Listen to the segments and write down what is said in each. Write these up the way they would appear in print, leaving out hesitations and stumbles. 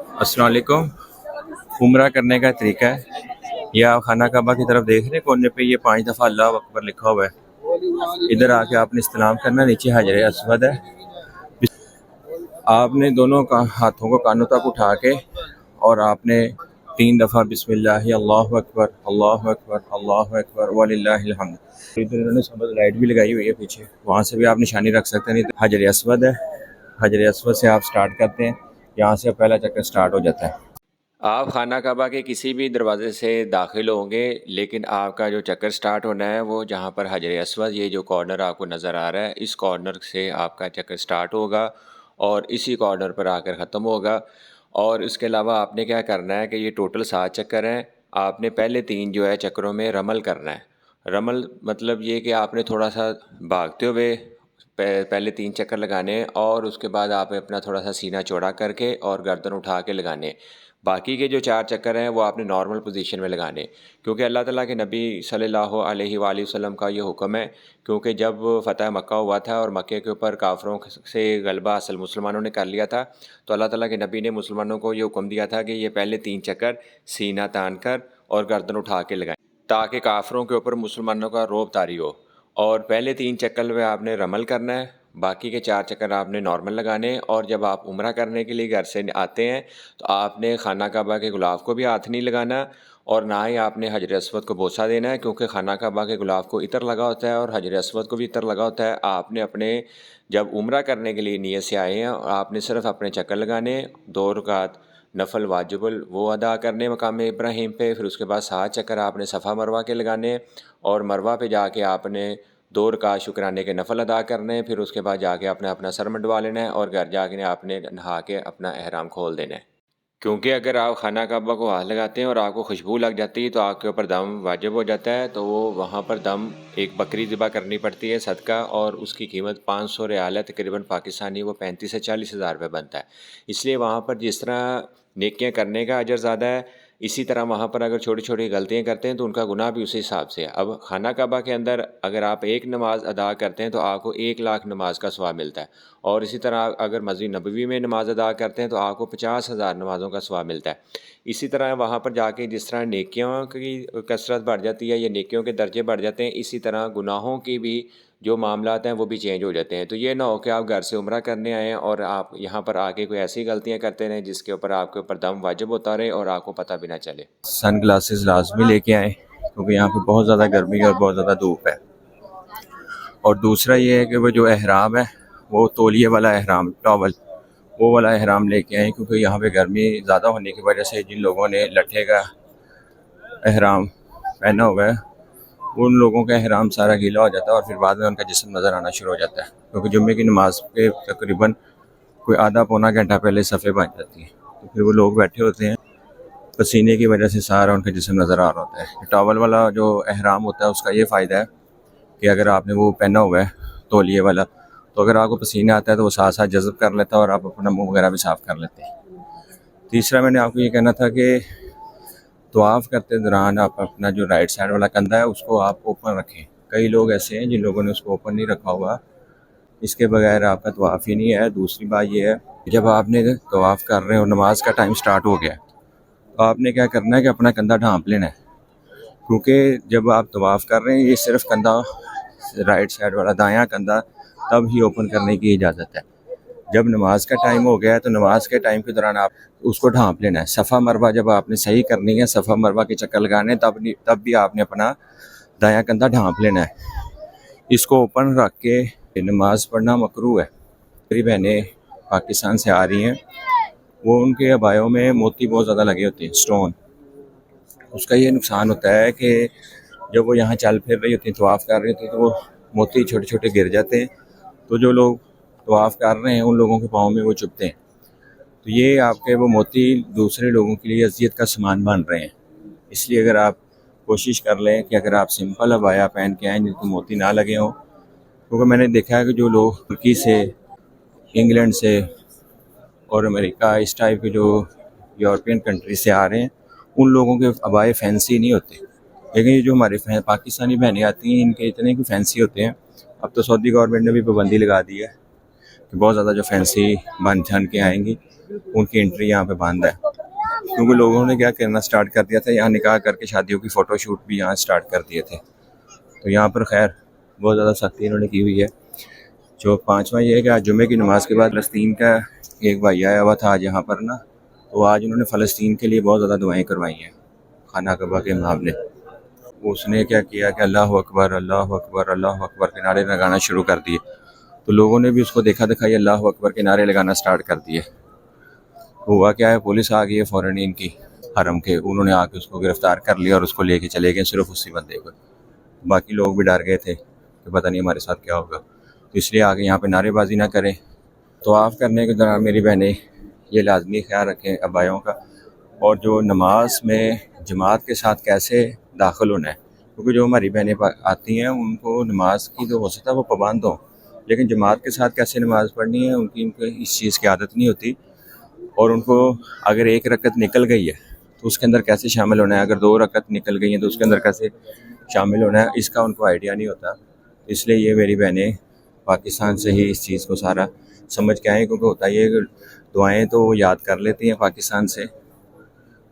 السلام علیکم۔ عمرہ کرنے کا طریقہ ہے، یہ آپ خانہ کعبہ کی طرف دیکھ رہے ہیں، کونے پہ یہ 5 دفعہ اللہ اکبر لکھا ہوا ہے۔ ادھر آ کے آپ نے استلام کرنا، نیچے حجر اسود ہے۔ آپ نے دونوں ہاتھوں کو کانوں تک اٹھا کے اور آپ نے 3 دفعہ بسم اللہ اللہ اکبر اللہ اکبر اللہ اکبر وللہ الحمد۔ ادھر انہوں نے سبز لائٹ بھی لگائی ہوئی ہے پیچھے، وہاں سے بھی آپ نشانی رکھ سکتے ہیں۔ نہیں تو حجر اسود ہے، حجر اسود سے آپ سٹارٹ کرتے ہیں، یہاں سے پہلا چکر سٹارٹ ہو جاتا ہے۔ آپ خانہ کعبہ کے کسی بھی دروازے سے داخل ہوں گے، لیکن آپ کا جو چکر سٹارٹ ہونا ہے وہ جہاں پر حجر اسود، یہ جو کارنر آپ کو نظر آ رہا ہے، اس کارنر سے آپ کا چکر سٹارٹ ہوگا اور اسی کارنر پر آ کر ختم ہوگا۔ اور اس کے علاوہ آپ نے کیا کرنا ہے کہ یہ ٹوٹل 7 چکر ہیں، آپ نے پہلے 3 جو ہے چکروں میں رمل کرنا ہے۔ رمل مطلب یہ کہ آپ نے تھوڑا سا بھاگتے ہوئے پہلے 3 چکر لگانے ہیں، اور اس کے بعد آپ اپنا تھوڑا سا سینہ چوڑا کر کے اور گردن اٹھا کے لگانے۔ باقی کے جو 4 چکر ہیں وہ آپ نے نارمل پوزیشن میں لگانے، کیونکہ اللہ تعالیٰ کے نبی صلی اللہ علیہ وآلہ وسلم کا یہ حکم ہے، کیونکہ جب فتح مکہ ہوا تھا اور مکے کے اوپر کافروں سے غلبہ اصل مسلمانوں نے کر لیا تھا، تو اللہ تعالیٰ کے نبی نے مسلمانوں کو یہ حکم دیا تھا کہ یہ پہلے 3 چکر سینہ تان کر اور گردن اٹھا کے لگائیں، تاکہ کافروں کے اوپر مسلمانوں کا رعب طاری ہو۔ اور پہلے 3 چکر میں آپ نے رمل کرنا ہے، باقی کے 4 چکر آپ نے نارمل لگانے۔ اور جب آپ عمرہ کرنے کے لیے گھر سے آتے ہیں تو آپ نے خانہ کعبہ کے غلاف کو بھی ہاتھ نہیں لگانا، اور نہ ہی آپ نے حجر اسود کو بوسہ دینا ہے، کیونکہ خانہ کعبہ کے غلاف کو عطر لگا ہوتا ہے اور حجر اسود کو بھی عطر لگا ہوتا ہے۔ آپ نے اپنے جب عمرہ کرنے کے لیے نیت سے آئے ہیں، آپ نے صرف اپنے چکر لگانے، 2 رکعت نفل واجب وہ ادا کرنے مقام ابراہیم پہ، پھر اس کے بعد 7 چکر آپ نے صفا مروہ کے لگانے، اور مروہ پہ جا کے آپ نے 2 رکعت شکرانے کے نفل ادا کرنے، پھر اس کے بعد جا کے آپ نے اپنا سر منڈوا لینا ہے، اور گھر جا کے آپ نے نہا کے اپنا احرام کھول دینا ہے۔ کیونکہ اگر آپ خانہ کعبہ کو ہاتھ لگاتے ہیں اور آپ کو خوشبو لگ جاتی ہے تو آپ کے اوپر دم واجب ہو جاتا ہے، تو وہ وہاں پر دم ایک بکری ذبح کرنی پڑتی ہے صدقہ، اور اس کی قیمت 500 ریال ہے، تقریباً پاکستانی وہ 35 سے 40 ہزار روپے بنتا ہے۔ اس لیے وہاں پر جس طرح نیکیاں کرنے کا اجر زیادہ ہے، اسی طرح وہاں پر اگر چھوٹی چھوٹی غلطیاں کرتے ہیں تو ان کا گناہ بھی اسی حساب سے ہے۔ اب خانہ کعبہ کے اندر اگر آپ 1 نماز ادا کرتے ہیں تو آپ کو 1,00,000 نماز کا ثواب ملتا ہے، اور اسی طرح اگر مسجد نبوی میں نماز ادا کرتے ہیں تو آپ کو 50,000 نمازوں کا ثواب ملتا ہے۔ اسی طرح وہاں پر جا کے جس طرح نیکیوں کی کثرت بڑھ جاتی ہے یا نیکیوں کے درجے بڑھ جاتے ہیں، اسی طرح گناہوں کی بھی جو معاملات ہیں وہ بھی چینج ہو جاتے ہیں۔ تو یہ نہ ہو کہ آپ گھر سے عمرہ کرنے آئیں اور آپ یہاں پر آ کے کوئی ایسی غلطیاں کرتے رہیں جس کے اوپر آپ کے اوپر دم واجب ہوتا رہے اور آپ کو پتہ بھی نہ چلے۔ سن گلاسز لازمی لے کے آئیں، کیونکہ یہاں پہ بہت زیادہ گرمی اور بہت زیادہ دھوپ ہے۔ اور دوسرا یہ ہے کہ وہ جو احرام ہے وہ تولیے والا احرام، ٹاول، وہ والا احرام لے کے آئیں، کیونکہ یہاں پہ گرمی زیادہ ہونے کی وجہ سے جن لوگوں نے لٹھے کا احرام پہنا ہوا ہے ان لوگوں کا احرام سارا گیلا ہو جاتا ہے، اور پھر بعد میں ان کا جسم نظر آنا شروع ہو جاتا ہے، کیونکہ جمعے کی نماز کے تقریباً کوئی آدھا پونا گھنٹہ پہلے صفیں بن جاتی ہیں، تو پھر وہ لوگ بیٹھے ہوتے ہیں، پسینے کی وجہ سے سارا ان کا جسم نظر آ رہا ہوتا ہے۔ ٹاول والا جو احرام ہوتا ہے اس کا یہ فائدہ ہے کہ اگر آپ نے وہ پہنا ہوا ہے تولیے والا، تو اگر آپ کو پسینہ آتا ہے تو وہ ساتھ ساتھ جذب کر لیتا ہے اور آپ اپنا منہ وغیرہ بھی صاف کر لیتے ہیں۔ تیسرا میں نے آپ کو یہ کہنا تھا کہ طواف کرتے دوران آپ اپنا جو رائٹ سائڈ والا کندھا ہے اس کو آپ اوپن رکھیں۔ کئی لوگ ایسے ہیں جن لوگوں نے اس کو اوپن نہیں رکھا ہوا، اس کے بغیر آپ کا طواف ہی نہیں ہے۔ دوسری بات یہ ہے کہ جب آپ نے طواف کر رہے ہیں اور نماز کا ٹائم سٹارٹ ہو گیا تو آپ نے کیا کرنا ہے کہ اپنا کندھا ڈھانپ لینا ہے، کیونکہ جب آپ طواف کر رہے ہیں یہ صرف کندھا رائٹ سائڈ والا دایاں کندھا تب ہی اوپن کرنے کی اجازت ہے۔ جب نماز کا ٹائم ہو گیا ہے تو نماز کے ٹائم کے دوران آپ اس کو ڈھانپ لینا ہے۔ صفا مروہ جب آپ نے صحیح کرنی ہے، صفا مروہ کے چکر لگانے تب بھی آپ نے اپنا دایاں کندھا ڈھانپ لینا ہے۔ اس کو اوپن رکھ کے نماز پڑھنا مکروہ ہے۔ میری بہنیں پاکستان سے آ رہی ہیں، وہ ان کے عبایوں میں موتی بہت زیادہ لگے ہوتے ہیں، سٹون۔ اس کا یہ نقصان ہوتا ہے کہ جب وہ یہاں چل پھر رہی ہوتی ہیں، طواف کر رہی ہوتی ہیں، تو وہ موتی چھوٹے چھوٹے گر جاتے ہیں، تو جو لوگ طواف کر رہے ہیں ان لوگوں کے پاؤں میں وہ چبھتے ہیں، تو یہ آپ کے وہ موتی دوسرے لوگوں کے لیے اذیت کا سامان بن رہے ہیں۔ اس لیے اگر آپ کوشش کر لیں کہ اگر آپ سمپل عبایا پہن کے آئیں جن کو موتی نہ لگے ہوں، کیونکہ میں نے دیکھا ہے کہ جو لوگ ترکی سے، انگلینڈ سے اور امریکہ اس ٹائپ کے جو یورپین کنٹری سے آ رہے ہیں ان لوگوں کے عبائے فینسی نہیں ہوتے، لیکن یہ جو ہمارے پاکستانی بہنیں آتی ہیں ان کے اتنے کہ فینسی ہوتے ہیں۔ اب تو سعودی گورنمنٹ نے بھی پابندی لگا دی ہے کہ بہت زیادہ جو فینسی بن ٹھن کے آئیں گی ان کی انٹری یہاں پہ بند ہے، کیونکہ لوگوں نے کیا کرنا سٹارٹ کر دیا تھا، یہاں نکاح کر کے شادیوں کی فوٹو شوٹ بھی یہاں سٹارٹ کر دیے تھے. تو یہاں پر خیر بہت زیادہ سختی انہوں نے کی ہوئی ہے. جو پانچواں یہ ہے کہ آج جمعے کی نماز کے بعد فلسطین کا ایک بھائی آیا ہوا تھا آج یہاں پر نا، تو آج انہوں نے فلسطین کے لیے بہت زیادہ دعائیں کروائی ہیں خانہ کعبہ کے امام نے. اس نے کیا کیا کہ اللہ اکبر اللہ اکبر اللہ اکبر کے نعرے لگانا شروع کر دیے. تو لوگوں نے بھی اس کو دیکھا دکھائی اللہ اکبر کے نعرے لگانا سٹارٹ کر دیے. ہوا کیا ہے، پولیس آ گئی ہے فوراً ان کی حرم کے، انہوں نے آ کے اس کو گرفتار کر لیا اور اس کو لے کے چلے گئے صرف اسی بندے کو. باقی لوگ بھی ڈر گئے تھے کہ پتہ نہیں ہمارے ساتھ کیا ہوگا، تو اس لیے آگے یہاں پہ نعرے بازی نہ کریں. طواف کرنے کے دوران میری بہنیں یہ لازمی خیال رکھیں ابائیوں کا، اور جو نماز میں جماعت کے ساتھ کیسے داخل ہونا ہے، کیونکہ جو ہماری بہنیں آتی ہیں ان کو نماز کی جو ہو سکتا ہے وہ پابند ہوں، لیکن جماعت کے ساتھ کیسے نماز پڑھنی ہے ان کو اس چیز کی عادت نہیں ہوتی. اور ان کو اگر ایک رکعت نکل گئی ہے تو اس کے اندر کیسے شامل ہونا ہے، اگر 2 رکعت نکل گئی ہیں تو اس کے اندر کیسے شامل ہونا ہے، اس کا ان کو آئیڈیا نہیں ہوتا. اس لیے یہ میری بہنیں پاکستان سے ہی اس چیز کو سارا سمجھ کے آئیں، کیونکہ ہوتا یہ ہے کہ دعائیں تو وہ یاد کر لیتی ہیں پاکستان سے،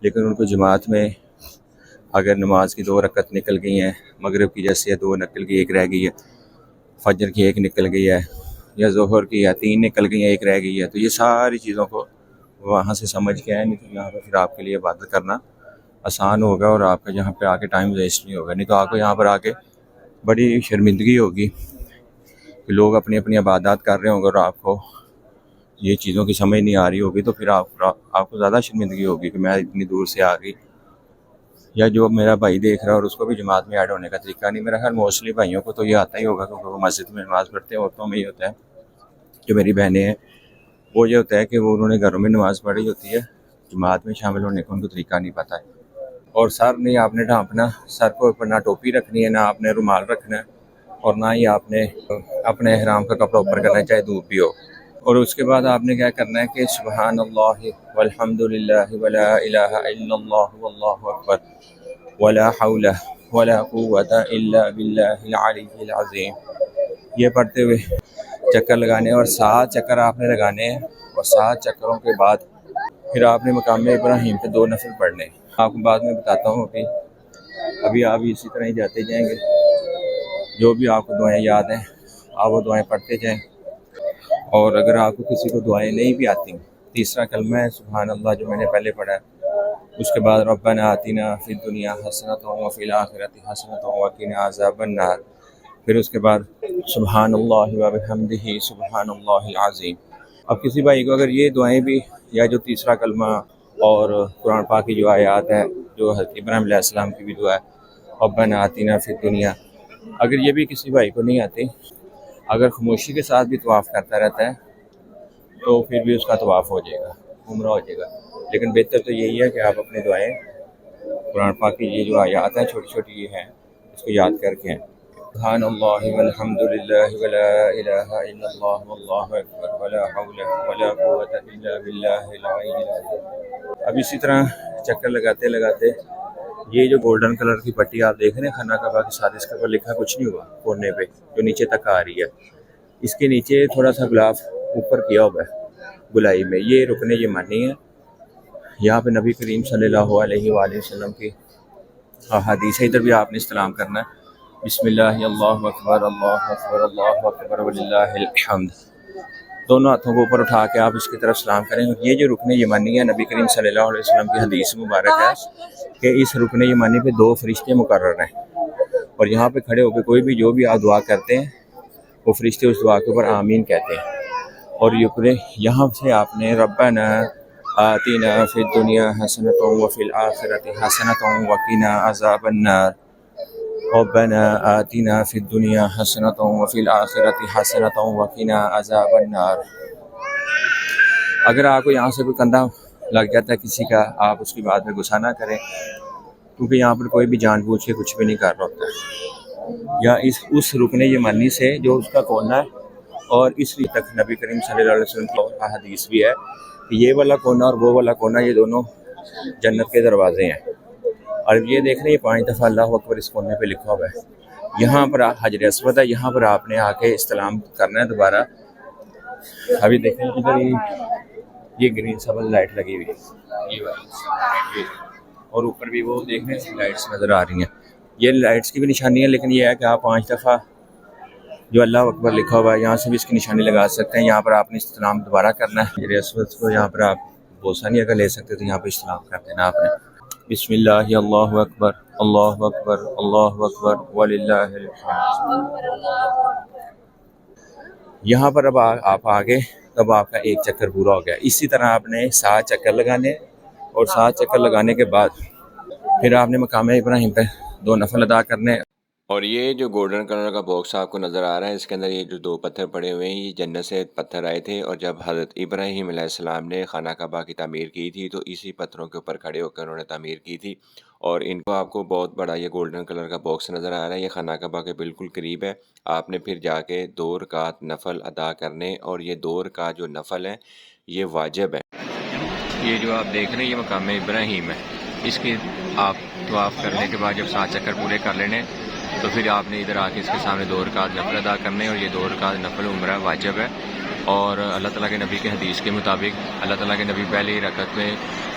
لیکن ان کو جماعت میں اگر نماز کی 2 رکعت نکل گئی ہیں، مغرب کی جیسے 2 نکل گئی 1 رہ گئی ہے، فجر کی 1 نکل گئی ہے، یا ظہر کی یا 3 نکل گئی ہیں 1 رہ گئی ہے، تو یہ ساری چیزوں کو وہاں سے سمجھ کے آئیں، نہیں تو یہاں پہ پھر آپ کے لیے عبادت کرنا آسان ہوگا اور آپ کا یہاں پہ آ کے ٹائم ویسٹ نہیں ہوگا. نہیں تو آپ کو یہاں پر آ کے بڑی شرمندگی ہوگی کہ لوگ اپنی اپنی عبادات کر رہے ہوں گے اور آپ کو یہ چیزوں کی سمجھ نہیں آ رہی ہوگی، تو پھر آپ کو زیادہ شرمندگی ہوگی کہ میں اتنی دور سے آ گئی. یا جو میرا بھائی دیکھ رہا ہے اور اس کو بھی جماعت میں ایڈ ہونے کا طریقہ نہیں، میرا خیال موسٹلی بھائیوں کو تو یہ آتا ہی ہوگا کیونکہ وہ مسجد میں نماز پڑھتے ہیں. عورتوں میں یہ ہوتا ہے، جو میری بہنیں ہیں وہ یہ ہوتا ہے کہ وہ انہوں نے گھروں میں نماز پڑھی ہوتی ہے، جماعت میں شامل ہونے کا ان کو طریقہ نہیں پتہ ہے. اور سر نہیں آپ نے ڈھانپنا، سر کو اوپر نہ ٹوپی رکھنی ہے، نہ آپ نے رومال رکھنا ہے، اور نہ ہی آپ نے اپنے احرام کا کپڑا اوپر کرنا ہے چاہے دھوپ بھی ہو. اور اس کے بعد آپ نے کیا کرنا ہے کہ سبحان اللہ والحمد للہ ولا الہ الا اللہ واللہ اکبر ولا حول ولا قوت الا باللہ العلی العظیم، یہ پڑھتے ہوئے چکر لگانے، اور 7 چکر آپ نے لگانے ہیں. اور 7 چکروں کے بعد پھر آپ نے مقام ابراہیم پہ 2 نفل پڑھنے. آپ کو بعد میں بتاتا ہوں، ابھی آپ اسی طرح ہی جاتے جائیں گے، جو بھی آپ کو دعائیں یاد ہیں آپ وہ دعائیں پڑھتے جائیں. اور اگر آپ کو کسی کو دعائیں نہیں بھی آتی، تیسرا کلمہ ہے سبحان اللہ جو میں نے پہلے پڑھا ہے، اس کے بعد ربنا آتنا فی الدنیا حسنۃ وفی الآخرۃ حسنۃ وقنا عذاب النار، پھر اس کے بعد سبحان اللہ وبحمدہ سبحان اللہ العظیم. اب کسی بھائی کو اگر یہ دعائیں بھی، یا جو تیسرا کلمہ اور قرآن پاک کی جو آیات ہیں، جو حضرت ابراہیم علیہ السلام کی بھی دعا ہے ربنا آتنا فی الدنیا، اگر یہ بھی کسی بھائی کو نہیں آتی، اگر خاموشی کے ساتھ بھی طواف کرتا رہتا ہے تو پھر بھی اس کا طواف ہو جائے گا، عمرہ ہو جائے گا. لیکن بہتر تو یہی ہے کہ آپ اپنی دعائیں قرآن پاک کی یہ جو آیات ہیں چھوٹی چھوٹی یہ ہیں، اس کو یاد کر کے ہیں. سبحان اللہ والحمد للہ ولا الہ الا اللہ واللہ اکبر ولا حول ولا قوت الا باللہ العلی العظیم. اب اسی طرح چکر لگاتے لگاتے یہ جو گولڈن کلر کی پٹی آپ دیکھ رہے ہیں خانہ کعبہ کے ساتھ، اس کے اوپر لکھا کچھ نہیں ہوا کونے پہ جو نیچے تک آ رہی ہے، اس کے نیچے تھوڑا سا غلاف اوپر کیا ہوا ہے گلائی میں، یہ رکن یمانی ہے. یہاں پہ نبی کریم صلی اللہ علیہ وآلہ وسلم کی حدیث ہے، ادھر بھی آپ نے استلام کرنا ہے بسم اللہ اللہ اکبر اللہ اکبر اللہ اکبر وللہ الحمد. دونوں ہاتھوں کو اوپر اٹھا کے آپ اس کی طرف سلام کریں. یہ جو رکن یمانی ہے نبی کریم صلی اللہ علیہ وسلم کی حدیث مبارک ہے کہ اس رکن یمانی پہ 2 فرشتے مقرر ہیں، اور یہاں پہ کھڑے ہو کے کوئی بھی جو بھی آپ دعا کرتے ہیں وہ فرشتے اس دعا کے اوپر آمین کہتے ہیں. اور یہاں سے آپ نے ربنا آتنا فی الدنیا حسنۃ وفی الآخرۃ حسنۃ وقنا عذاب النار، ربنا آتنا فی الدنیا حسنۃ وفی الآخرۃ حسنۃ وقنا عذاب النار. اگر آپ کو یہاں سے کوئی کندھا لگ جاتا ہے کسی کا، آپ اس کی بات میں غصہ نہ کریں، کیونکہ یہاں پر کوئی بھی جان بوجھ کے کچھ بھی نہیں کر رہا ہوتا. یا اس رکن یمانی سے جو اس کا کونا ہے، اور اس لیے تک نبی کریم صلی اللہ علیہ وسلم کی حدیث بھی ہے کہ یہ والا کونا اور وہ والا کونا یہ دونوں جنت کے دروازے ہیں. اور یہ دیکھ رہے ہیں 5 دفعہ اللہ اکبر اس کونے پہ لکھا ہوا ہے. یہاں پر حجر اسود ہے، یہاں پر آپ نے آ کے استلام کرنا ہے دوبارہ. ابھی دیکھیں ادھر ہی یہ گرین سبز لائٹ لگی ہوئی ہے یہ والی، اور اوپر بھی وہ دیکھ رہے ہیں لائٹس نظر آ رہی ہیں. یہ لائٹس کی بھی نشانی ہے، لیکن یہ ہے کہ آپ 5 دفعہ جو اللہ اکبر لکھا ہوا ہے یہاں سے بھی اس کی نشانی لگا سکتے ہیں. یہاں پر آپ نے استلام دوبارہ کرنا ہے. یہ اسود کو یہاں پر آپ بوسہ نہیں اگر لے سکتے تو یہاں پہ استلام کر دینا آپ نے. بسم اللہ اللہ اکبر اللہ اکبر اللہ اکبر وللہ الحمد. یہاں پر اب آپ آگے تب آپ کا ایک چکر پورا ہو گیا. اسی طرح آپ نے 7 چکر لگانے، اور 7 چکر لگانے کے بعد پھر آپ نے مقام ابراہیم پہ 2 نفل ادا کرنے. اور یہ جو گولڈن کلر کا باکس آپ کو نظر آ رہا ہے، اس کے اندر یہ جو 2 پتھر پڑے ہوئے ہیں، یہ جنت سے پتھر آئے تھے، اور جب حضرت ابراہیم علیہ السلام نے خانہ کعبہ کی تعمیر کی تھی تو اسی پتھروں کے اوپر کھڑے ہو کر انہوں نے تعمیر کی تھی. اور ان کو آپ کو بہت بڑا یہ گولڈن کلر کا باکس نظر آ رہا ہے، یہ خانہ کعبہ کے بالکل قریب ہے. آپ نے پھر جا کے 2 رکعت نفل ادا کرنے، اور یہ 2 رکعت جو نفل ہے یہ واجب ہے. یہ جو آپ دیکھ رہے ہیں یہ مقام ابراہیم ہے. اس کے آپ طواف کرنے کے بعد جب 7 چکر پورے کر لینے تو پھر آپ نے ادھر آ کے اس کے سامنے 2 رکعت نفل ادا کرنے، اور یہ 2 رکعت نفل عمرہ واجب ہے. اور اللہ تعالیٰ کے نبی کے حدیث کے مطابق اللہ تعالیٰ کے نبی پہلی رکعت میں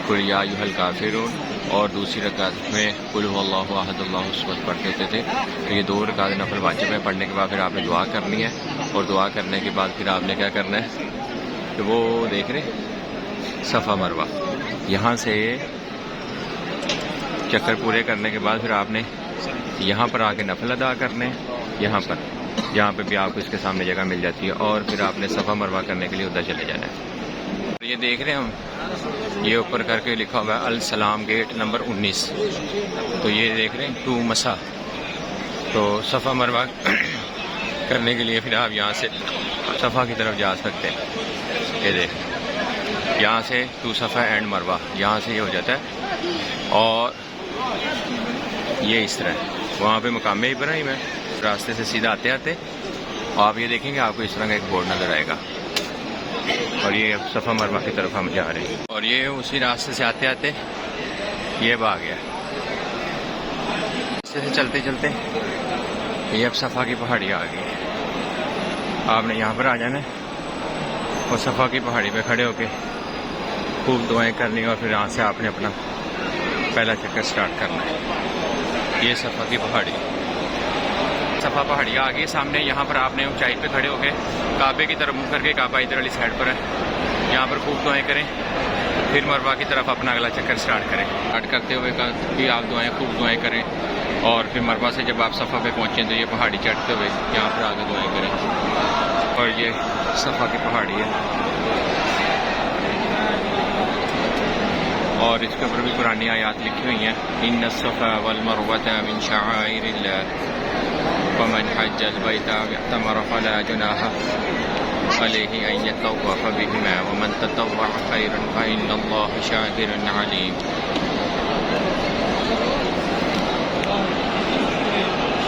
قل یا ایھا الکافرون اور دوسری رکعت میں قل ھو اللہ احد اللہ الصمد پڑھتے ہوتے تھے. تو یہ 2 رکعت نفل واجب ہے. پڑھنے کے بعد پھر آپ نے دعا کرنی ہے، اور دعا کرنے کے بعد پھر آپ نے کیا کرنا ہے کہ وہ دیکھ رہے صفا مروہ، یہاں سے چکر پورے کرنے کے بعد پھر آپ نے یہاں پر آ کے نفل ادا کرنے، یہاں پر جہاں پہ بھی آپ کو اس کے سامنے جگہ مل جاتی ہے، اور پھر آپ نے صفا مروہ کرنے کے لیے ادھر چلے جانا ہے. یہ دیکھ رہے ہیں ہم، یہ اوپر کر کے لکھا ہوا ہے السلام گیٹ نمبر 19. تو یہ دیکھ رہے ہیں 2 مسا. تو صفا مروہ کرنے کے لیے پھر آپ یہاں سے صفا کی طرف جا سکتے ہیں. یہ دیکھ یہاں سے 2 صفا اینڈ مروہ، یہاں سے یہ ہو جاتا ہے. اور یہ اس طرح وہاں پہ مقام ابراہیم ہے. راستے سے سیدھا آتے آتے آپ یہ دیکھیں گے آپ کو اس طرح کا ایک بورڈ نظر آئے گا، اور یہ صفا مروہ کی طرف ہم جا رہے ہیں. اور یہ اسی راستے سے آتے آتے یہ اب آ گیا. راستے سے چلتے چلتے یہ اب صفا کی پہاڑی آ گئی. آپ نے یہاں پر آ جانا ہے اور صفا کی پہاڑی پہ کھڑے ہو کے خوب دعائیں کرنی، اور پھر یہاں سے آپ نے اپنا پہلا چکر سٹارٹ کرنا ہے. یہ صفا کی پہاڑی، صفا پہاڑی آ گئی سامنے. یہاں پر آپ نے اونچائی پہ کھڑے ہو کے کعبے کی طرف منہ کر کے، کعبہ ادھر والی سائڈ پر ہے، یہاں پر خوب دعائیں کریں. پھر مروہ کی طرف اپنا اگلا چکر سٹارٹ کریں. سٹارٹ کرتے ہوئے بھی آپ دعائیں خوب دعائیں کریں، اور پھر مروہ سے جب آپ صفا پہ پہنچیں تو یہ پہاڑی چڑھتے ہوئے یہاں پر آگے دعائیں کریں. اور یہ صفا کی پہاڑی ہے، اور اس کے اوپر بھی قرآنی آیات لکھی ہوئی ہیں. ان الصفا والمروۃ من شعائر اللہ فمن حج البیت او اعتمر فلا جناح علیہ ان یطوف بہما ومن تطوع خیرا فإن اللہ شاکر علیم.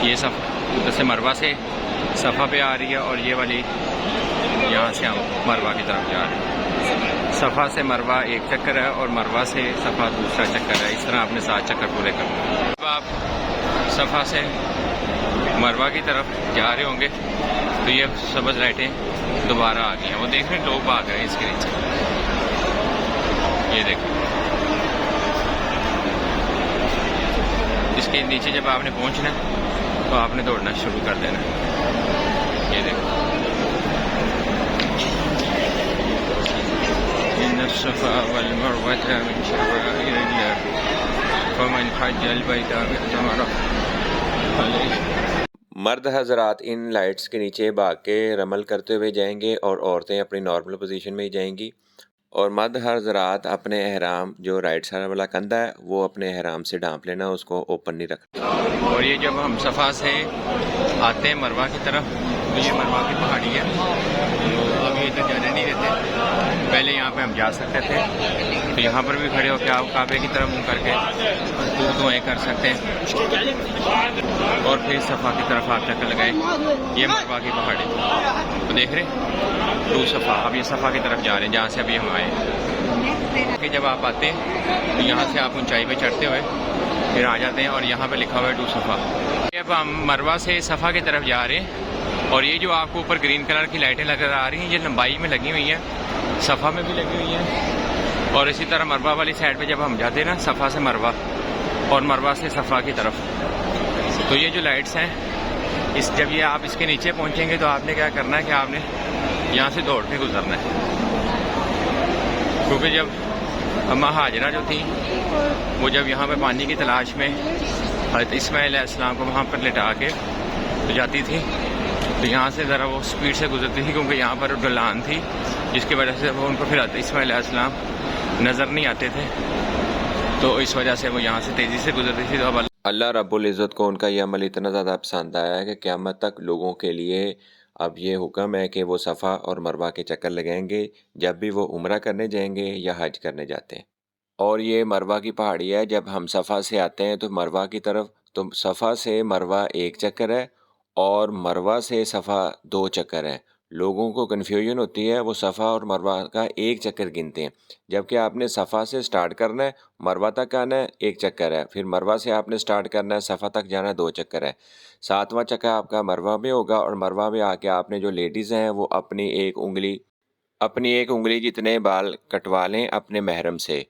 یہ صفا جیسے مروہ سے صفا پہ آ رہی ہے، اور یہ والی یہاں سے ہم مروہ کی طرف جا رہے ہیں. صفا سے مروہ 1 چکر ہے، اور مروہ سے صفا 2 چکر ہے. اس طرح آپ نے 7 چکر پورے کرنے. جب آپ صفا سے مروہ کی طرف جا رہے ہوں گے تو یہ سبز لائٹیں دوبارہ آ گئی ہیں. وہ دیکھ رہے ہیں لوگ بھاگ رہے ہیں اس کے نیچے. یہ دیکھیں اس کے نیچے جب آپ نے پہنچنا تو آپ نے دوڑنا شروع کر دینا. یہ دیکھیں ان الصفا والمروۃ من شعائر اللہ فمن حج البیت او اعتمر علیہ. مرد حضرات ان لائٹس کے نیچے بھاگ کے رمل کرتے ہوئے جائیں گے، اور عورتیں اپنی نارمل پوزیشن میں ہی جائیں گی. اور مرد حضرات اپنے احرام جو رائٹ سائڈ والا کندھا ہے وہ اپنے احرام سے ڈھانپ لینا، اس کو اوپن نہیں رکھنا. اور یہ جب ہم صفا سے آتے ہیں مروہ کی طرف تو یہ مروہ کی پہاڑی ہے، تو ابھی ادھر جانے نہیں دیتے. پہلے یہاں پہ ہم جا سکتے تھے، تو یہاں پر بھی کھڑے ہو کے آپ کعبے کی طرف منہ کر کے خوب دعائیں کر سکتے ہیں، اور پھر صفا کی طرف آپ چکر لگائیں. یہ مروہ کی پہاڑی تو دیکھ رہے 2 صفا. اب یہ صفا کی طرف جا رہے ہیں جہاں سے ابھی ہم آئے ہیں. کہ جب آپ آتے ہیں تو یہاں سے آپ اونچائی پہ چڑھتے ہوئے پھر آ جاتے ہیں، اور یہاں پہ لکھا ہوا ہے 2 صفا. اب ہم مروہ سے صفا کی طرف جا رہے ہیں، اور یہ جو آپ کو اوپر گرین کلر کی لائٹیں نظر آ رہی ہیں یہ لمبائی میں لگی ہوئی ہیں. صفا میں بھی لگی ہوئی ہیں، اور اسی طرح مروہ والی سائڈ پہ جب ہم جاتے ہیں نا، صفا سے مروہ اور مروہ سے صفا کی طرف، تو یہ جو لائٹس ہیں جب یہ آپ اس کے نیچے پہنچیں گے تو آپ نے کیا کرنا ہے کہ آپ نے یہاں سے دوڑ کے گزرنا ہے، کیونکہ جب اماں ہاجرہ جو تھیں وہ جب یہاں پہ پانی کی تلاش میں حضرت اسماعیل علیہ السلام کو وہاں پر لٹا کے تو جاتی تھی، تو یہاں سے ذرا وہ سپیڈ سے گزرتی تھی، کیونکہ یہاں پر ڈھلان تھی جس کی وجہ سے وہ ان کو پھر حضرت اسماعیل علیہ السلام نظر نہیں آتے تھے، تو اس وجہ سے وہ یہاں سے تیزی سے گزرتی تھی۔ تو اب اللہ رب العزت کو ان کا یہ عمل اتنا زیادہ پسند آیا ہے کہ قیامت تک لوگوں کے لیے اب یہ حکم ہے کہ وہ صفا اور مروہ کے چکر لگائیں گے جب بھی وہ عمرہ کرنے جائیں گے یا حج کرنے جاتے ہیں۔ اور یہ مروہ کی پہاڑی ہے، جب ہم صفا سے آتے ہیں تو مروہ کی طرف، تو صفا سے مروہ ایک چکر ہے اور مروہ سے صفا 2 چکر ہے۔ لوگوں کو کنفیوژن ہوتی ہے، وہ صفا اور مروہ کا ایک چکر گنتے ہیں، جبکہ آپ نے صفا سے سٹارٹ کرنا ہے، مروہ تک آنا ہے، 1 چکر ہے، پھر مروہ سے آپ نے سٹارٹ کرنا ہے، صفا تک جانا ہے، 2 چکر ہے، 7واں چکر آپ کا مروہ میں ہوگا، اور مروہ میں آ کے آپ نے جو لیڈیز ہیں وہ اپنی ایک انگلی جتنے بال کٹوا لیں اپنے محرم سے۔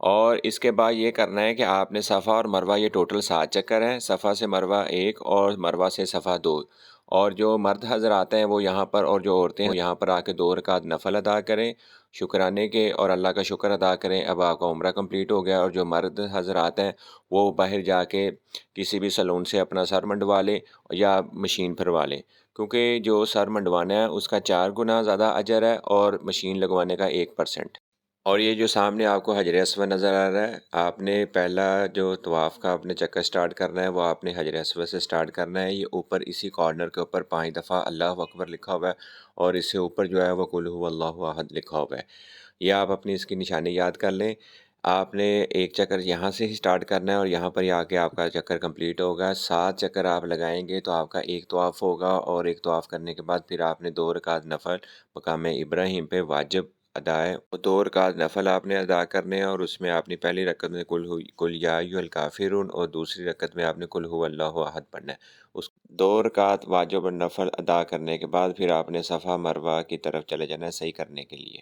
اور اس کے بعد یہ کرنا ہے کہ آپ نے صفا اور مروہ یہ ٹوٹل 7 چکر ہیں، صفا سے مروہ 1 اور مروہ سے صفا 2، اور جو مرد حضرات ہیں وہ یہاں پر، اور جو عورتیں ہیں یہاں پر آ کے 2 رکعت نفل ادا کریں شکرانے کے، اور اللہ کا شکر ادا کریں، اب آپ کا عمرہ کمپلیٹ ہو گیا۔ اور جو مرد حضرات ہیں وہ باہر جا کے کسی بھی سلون سے اپنا سر منڈوا لیں یا مشین پھروا لیں، کیونکہ جو سر منڈوانا ہے اس کا 4 گنا زیادہ اجر ہے اور مشین لگوانے کا 1%۔ اور یہ جو سامنے آپ کو حجر اسود نظر آ رہا ہے، آپ نے پہلا جو طواف کا آپ نے چکر سٹارٹ کرنا ہے وہ آپ نے حجر اسود سے سٹارٹ کرنا ہے۔ یہ اوپر اسی کارنر کے اوپر 5 دفعہ اللہ اکبر لکھا ہوا ہے، اور اس سے اوپر جو ہے وہ قل هو اللہ احد لکھا ہوا ہے۔ یہ آپ اپنی اس کی نشانی یاد کر لیں۔ آپ نے 1 چکر یہاں سے ہی سٹارٹ کرنا ہے، اور یہاں پر آ کے آپ کا چکر کمپلیٹ ہوگا۔ 7 چکر آپ لگائیں گے تو آپ کا 1 طواف ہوگا، اور 1 طواف کرنے کے بعد پھر آپ نے 2 رکعت نفل مقام ابراہیم پہ واجب ادا ہے، وہ 2 رکعت نفل آپ نے ادا کرنے ہیں، اور اس میں آپ نے پہلی رکعت میں قل یا ایھا الکافرون اور دوسری رکعت میں آپ نے قل هو اللہ احد پڑھنا ہے۔ اس 2 رکعت واجب اور نفل ادا کرنے کے بعد پھر آپ نے صفا مروہ کی طرف چلے جانا ہے صحیح کرنے کے لیے۔